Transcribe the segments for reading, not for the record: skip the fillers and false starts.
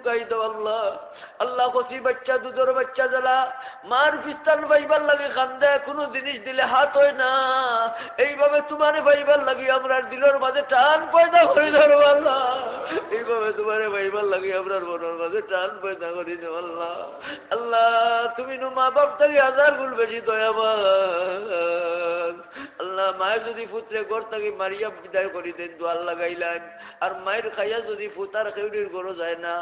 ঢুকাই দাও আল্লাহ। আল্লাহ কচি বাচ্চা দুধের বাচ্চা যারা মার পিস্তান পাইবার লাগে কান্দে, কোনো জিনিস দিলে হাত হয় না, এইভাবে তোমারে পাইবার লাগি আমরা দিলের মাঝে টান পয়দা করে ধরো আল্লাহ। এইভাবে তোমারে পাইবার লাগি আমরা মনের মাঝে টান পয়দা করি দাও আল্লাহ। আল্লাহ তুমি নো মা বাপ থাকি হাজার গুণ বেশি দয়াবান। আল্লাহ মায়ের যদি পুত্রে ঘর থাকি মারিয়া বিদায় করি দেন দোয়াল লাগাইলেন, আর মায়ের খাইয়া যদি পুতার খেউরির ঘরও যায় না,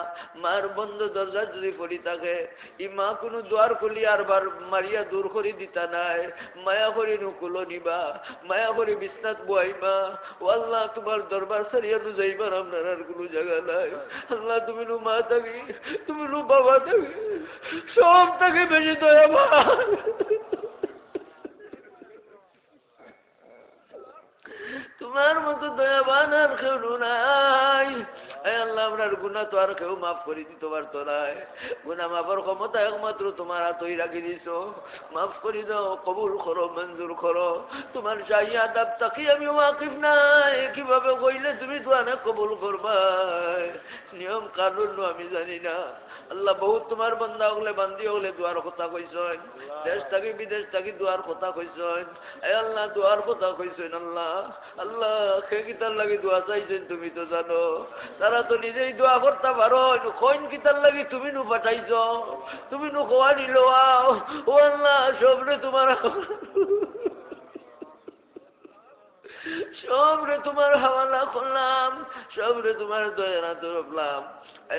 মায়ের বন্ধ দরজা যদি পড়ি থাকে, ই মা কোনো দোয়ার খুলি আর বার মারিয়া দূর করি দিতা নাই, মায়া করি নুকুলো নিবা, মায়া করি বিছনাত বহাইবা। ও আল্লাহ তোমার দরবার সারিয়া নু যাইবার আপনার আর কোনো জায়গা নাই। আল্লাহ তুমি নু মা থাকি, তুমি নু বাবা থাকি, সব থেকে বেশি দয়াবান। তোমার মতো দয়াবান আর কেউ নাই। আল্লাহ আপনার গুণা তো আর কেউ মাফ করে দিতে পারতো নাই। গুণা মাফের ক্ষমতা একমাত্র তোমার হাতই রাখি দিছ। মাফ করে দাও, কবুল করো, মঞ্জুর করো। তোমার চাই আদাব তাকি আমি ওয়াকিফ নাই, কিভাবে কইলে তুমি তো অনেক কবুল করবা, নিয়ম কানুন আমি জানি না। আল্লাহ বহুত তোমার বান্দা হলে বান্দি হলে দোয়ার কথা কইছেন, দেশ থাকি বিদেশ থাকি দোয়ার কথা কইছেন। আল্লাহ দোয়ার কথা কইছেন আল্লাহ। আল্লাহ সে কিতার লাগি দোয়া চাইছেন তুমি তো জানো, তারা তো নিজেই দোয়া করতে পারো, কইন কিতার লাগি তুমি নু পাঠাইছ, তুমি নু খোয়া নিল। ও আল্লাহ সবরে তোমার সবরে তোমার হাওয়ালা করলাম, সবরে তোমার দয়া ধরলাম।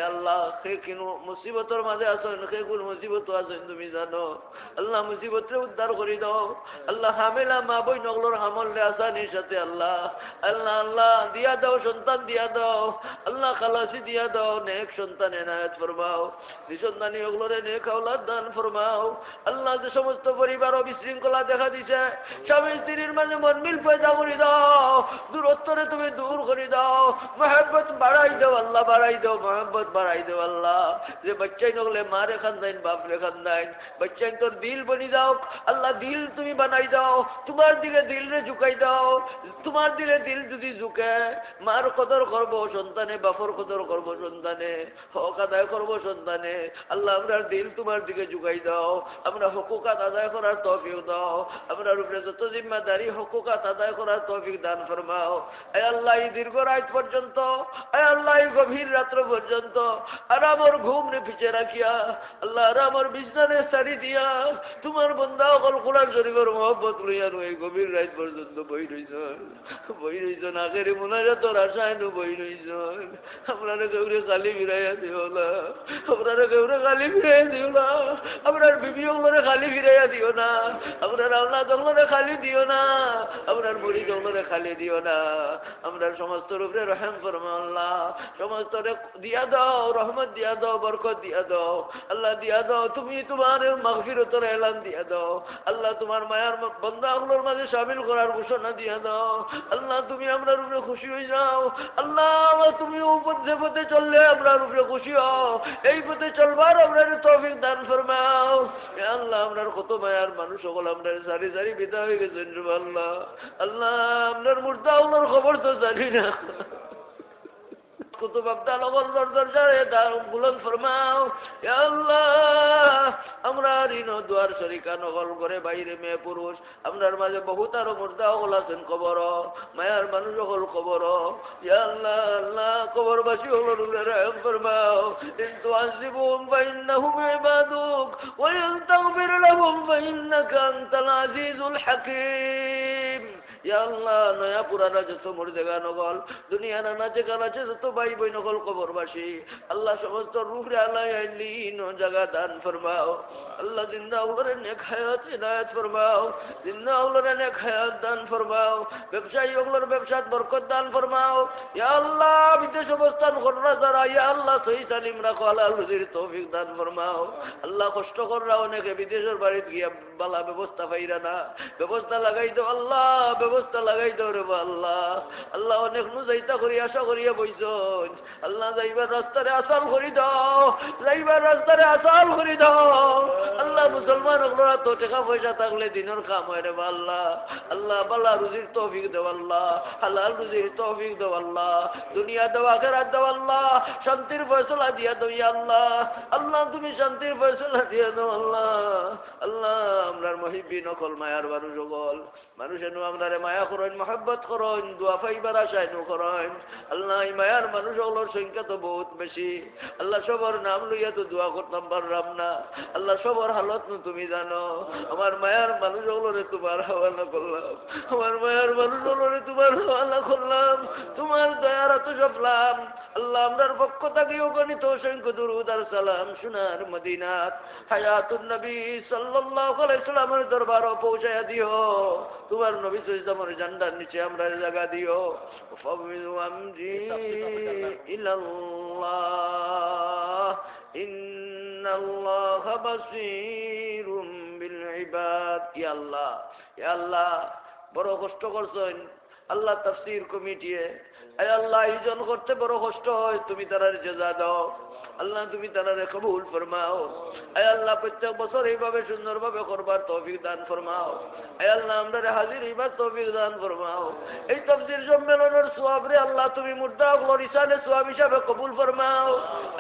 আল্লাহ সে কিনো মুসিবতর মাঝে আসেন, সে কোন মুসিবত আছেন তুমি জানো। আল্লাহ মুসিবতরে উদ্ধার করে দাও। আল্লাহ হামেলা মা বই নগলোর হামলে আসানির সাথে আল্লাহ আল্লাহ আল্লাহ দিয়া দাও, সন্তান দিয়া দাও আল্লাহ, খালাসি দিয়া দাও, নেক সন্তান এনায়েত ফরমাও, নিঃসন্তানী ওগুলোরে নেক আওলাদ দান ফরমাও। আল্লাহ যে সমস্ত পরিবার বিশৃঙ্খলা দেখা দিছে, স্বামী স্ত্রীর মাঝে মন মিল পয়দা করে দাও, দূরত্বরে তুমি দূর করে দাও, মহব্বত বাড়াই দাও আল্লাহ, বাড়াই দাও, মহব্বত বাড়াই দাও আল্লাহ। যে বাচ্চাই নগলে মা রে খান্দাইন, বাপ রে খান্দাইন, বাচ্চাই তোর দিল বনি দাও আল্লাহ, দিল তুমি বানাই দাও, তোমার দিলে দিল রে ঝুঁকাই দাও। তোমার দিলে দিল যদি ঝুঁকে, মার কদর করবো সন্তানে, বাপর কদর করবো সন্তানে, হক আদায় করবো সন্তানে। আল্লাহ আমরা দিল তোমার দিকে ঝুঁকাই দাও, আমরা হকুকাত আদায় করার তৌফিক দাও, আমরা উপরে যত জিম্মাদারি হকুকাত আদায় করার তৌফিক দান ফরমাও। আয় আল্লাহ এই দীর্ঘ রাত পর্যন্ত, আয় আল্লাহ এই গভীর রাত্র পর্যন্ত আর আমার ঘুম রে পিছিয়ে রাখিয়া আল্লাহ, আর আমার বিছানে সারি দিয়া তোমার বন্দা অকল কোরআন শরীফের মহব্বত লইয়া এই গভীর রাত পর্যন্ত বই রইছেন আগের মুনাজাতর আশায় নু বই রইছেন। আপনারা কেউরে খালি ফিরাইয়া দিও না, আপনারা কেউরে খালি ফিরাইয়া দিও না, আপনার বিবি ওগুলোরে খালি ফিরাইয়া দিও না, আপনার আল্লাহ ওগুলোরে খালি দিও না, আপনার মুড়ি ওগুলোরে খালি দিও না। আমরা সমস্ত রূপে রহম ফরমা আল্লাহ, সমস্ত দিয়া দাও, রহমত দিয়া দাও, বরকত দিয়া দাও আল্লাহ, দিয়া দাও তুমি তোমার মাগফিরতের এলান দিয়া দাও আল্লাহ, তোমার মায়ার বান্দাগুলোর মাঝে শামিল করার ঘোষণা দিয়া দাও আল্লাহ। তুমি আমরার উপরে খুশি হয়ে যাও আল্লাহ, তুমি যে পথে চললে আমরার উপরে খুশি হও, এই পথে চলবার আমরার তৌফিক দান ফরমাও আল্লাহ। আমরার কত মায়ার মানুষ সকল আমরার সারি সারি বিদায় হয়ে গেছেন আল্লাহ। আল্লাহ আপনার মুর্দা ওনার খবর তো জানি না, কুতুব আব্দাল দরজারে বুলন্দ ফরমাও আল্লাহ। আমরা ঋণ দুয়ার শরিকা নগল করে বাইরে মেয়ে পুরুষ আমরার মাঝে বহুত আরো মুর্দা হল আছেন কবর, মায়ার মানুষ হল কবর আল্লাহ। আল্লাহ কবরবাসী হল রহম ফরমাও, কিন্তু আসিবুম ফাইন্নাহুম ইবাদুক ওয়া ইন তাগফির লাহুম ফাইন্নাকা আনতাল আজিজুল হাকীম। আল্লাহ নয়া পুরানা যত মুর্দেগা নগল দুনিয়া নানা যেখানে আছে যত ভাই বই নগল কবরবাসী আল্লাহ, সমস্ত রূপরে আল্লাহ জায়গা দান ফরমাও আল্লাহ। জিন্দা উলরে নেক হায়াত ইনায়াত ফরমাও, জিন্দা উলরে নেক হায়াত দান ফরমাও, ব্যবসায়ী ওগুলোর ব্যবসাত বরকত দান ফরমাও ইয়া আল্লাহ। বিদেশ অবস্থান কররা যারা ইয়া আল্লাহ সহি সালিম রাখো আল্লাহ, রুজির তৌফিক দান ফরমাও আল্লাহ। কষ্ট কররা অনেকে বিদেশের বাড়িতে গিয়া বালা ব্যবস্থা পাইরা না, ব্যবস্থা লাগাই দাও আল্লাহ, ব্যবস্থা লাগাই দাও রে আল্লাহ। আল্লাহ অনেক নু যাইতা করি আশা করিয়া বইছন, আল্লাহ যাইবার রাস্তারে আসাল করি দাও, যাইবার রাস্তারে আসাল করি দাও। আল্লাহ মুসলমান ওগুলোরা তো টাকা পয়সা থাকলে দিনের কাম হয় রে আল্লাহ। আল্লাহ বালা রুজির তৌফিক দেও আল্লাহ, হালাল রুজির তৌফিক দেও আল্লাহ, দুনিয়া দেও আখিরাত দেও আল্লাহ, শান্তির ফয়সালা দিয়া দাও ইয়া আল্লাহ। আল্লাহ তুমি শান্তির ফয়সালা দিয়া দাও আল্লাহ। আল্লাহ আমরার মহিবিন অকল মায়ার মানুষ সকল মানুষের নু আমরারে মায়া করেন, মহব্বত করেন, দোয়া পাইবার আশায় নু করেন। আল্লাহ এই মায়ার মানুষ সকলের সংখ্যা তো বহুত বেশি। আল্লাহ সবার নাম লইয়া তো দোয়া করতাম পারলাম না। আল্লাহ সবার হালত নু তুমি জানো। আমার মায়ার মানুষ সকলরে তোমার হাওয়ালা করলাম, আমার মায়ার মানুষ সকলরে তোমার হাওয়ালা করলাম, তোমার দয়ার এত সবলাম। আল্লাহ আমরার পক্ষ থাকিও গণিত অসংখ্য দুরূদ আর সালাম সোনার মদিনাত হায়াতুন নবী সাল্লাল্লাহু আলাইহি সাল্লামের দরবারও পৌঁছায়া দিও। তোমার নবী সাল্লাল্লাহু আলাইহি জান্নার নিচে আমরা জায়গা দিও। ফাবিযু আমরি ইলাল্লাহ ইন্নাল্লাহা বাসীরুম বিল ইবাদ। ইয়া আল্লাহ, ইয়া আল্লাহ বড় কষ্ট করছেন আল্লাহ তাফসীর কমিটিয়ে। আয় আল্লাহ আয়োজন করতে বড় কষ্ট হয়, তুমি তারার জাযা দাও আল্লাহ, তুমি তারারে কবুল ফরমাও। আয় আল্লাহ প্রত্যেক বছর এইভাবে সুন্দরভাবে করবার তৌফিক দান ফরমাও। আয় আল্লাহ আমরা হাজির হইবার তৌফিক দান ফরমাও। এই তাফসীর সম্মেলনের সওয়াব রে আল্লাহ তুমি মুর্দা হকলর ইসানে সওয়াব হিসাবে কবুল ফরমাও।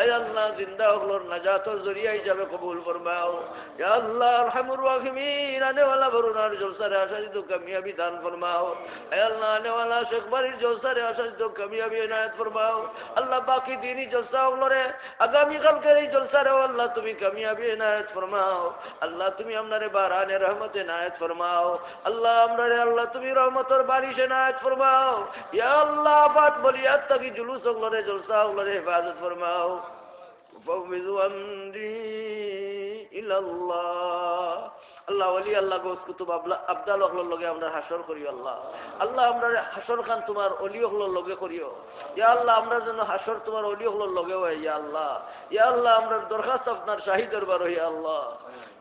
আয় আল্লাহ জিন্দা হকলর নাজাতের জরিয়া হিসাবে কবুল ফরমাও। ইয়া আল্লাহ আরহামুর রাহিমিন আনে ওয়ালা বরুনার জলসারে আশাদিত কামিয়াবি দান ফরমাও। আয় আল্লাহ আনে ওয়ালা শেখ বাড়ির জলসারে আশাদিত কামিয়াবি ইনায়াত ফরমাও। আল্লাহ বাকি দিনই জলসা হকলরে আগামী কালকের এই জলসারে আল্লাহ তুমি কামিয়াবি ইনায়াত ফরমাও। আল্লাহ তুমি আমরারে বারানে রহমতে ইনায়াত ফরমাও। আল্লাহ আমরারে আল্লাহ তুমি রহমতের বারিশ ইনায়াত ফরমাও। ইয়া আল্লাহ বাত বলিয়াত তাকি জুলুস হকলরে জলসা হকলরে হেফাজত ফরমাও। ফাবিযু আমরি ইলাল্লাহ। আল্লাহ ওলি আল্লাহ গোস কুতুব আবদাল হকলর লগে আমরা হাসর করিও আল্লাহ। আল্লাহ আমরা হাসর খান তোমার অলি হকলর লগে করিও। ইয়া আল্লাহ আমরা যেন হাসর তোমার অলি হকলর লগে হয়। ইয়া আল্লাহ, ইয়া আল্লাহ আমরা দরখাস্ত আপনার শাহী দরবার ইয়া আল্লাহ।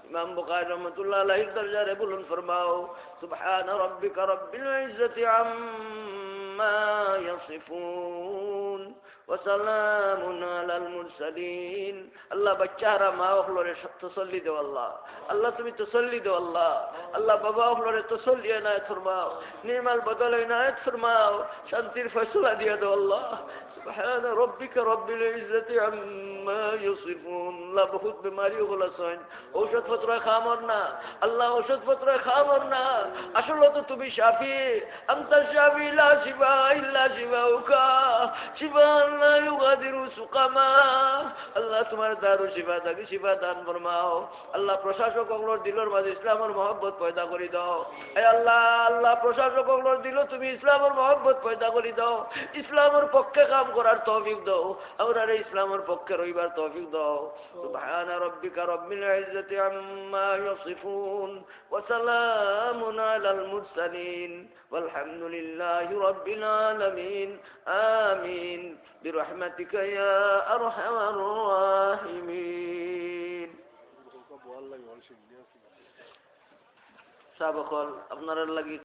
ইমাম বুখারী রহমাতুল্লাহ আলাইহির দরজারে বলুন ফরমাও সুবহান রাব্বিকা রাব্বিল ইজ্জাতি আম্মা ইয়াসিফুন ওয়া সালামুন আলাল মুরসালিন। আল্লাহ বাচ্চারা মা হলরে তসল্লি দাও আল্লাহ। আল্লাহ তুমি তসল্লি দাও আল্লাহ। আল্লাহ বাবা হলরে তসল্লি ইনায়াত ফরমাও, নির্মল বদল ইনায়াত ফরমাও, শান্তির ফয়সালা দিয়ে দাও আল্লাহ। সুবহান রাব্বিকা রাব্বিল ইজ্জাতি আম্মা ইয়াসিফুন। আল্লাহ বহুত বিমারি হলো সন, ঔষধ পত্র খামর না আল্লাহ, ঔষধ পত্র খামর না। আসলে তো তুমি শাফি, আনতা শাফি লা শিফা ইল্লা শিফাউকা, শিফা লা ইউগাদিরু সুকামা। আল্লাহ তোমার দারু শিফা থাকি শিফা দান ফরমাও। আল্লাহ প্রশাসক হকলর দিলর মাঝে ইসলামের মহব্বত পয়দা করে দাও। এই আল্লাহ, আল্লাহ প্রশাসক হকলর দিল তুমি ইসলামের মহব্বত পয়দা করে দাও, ইসলামের পক্ষে কাম করার তৌফিক দাও, আমরা ইসলামের পক্ষে রইবার তৌফিক দাও। সুবহান রাব্বিকা রাব্বিল ইজ্জাতি আম্মা ইয়াসিফুন ওয়া সালামুন আলাল মুরসালিন والحمد لله رب العالمين آمين برحمتك يا أرحم الراحمين. সাবকল আপনার লাগি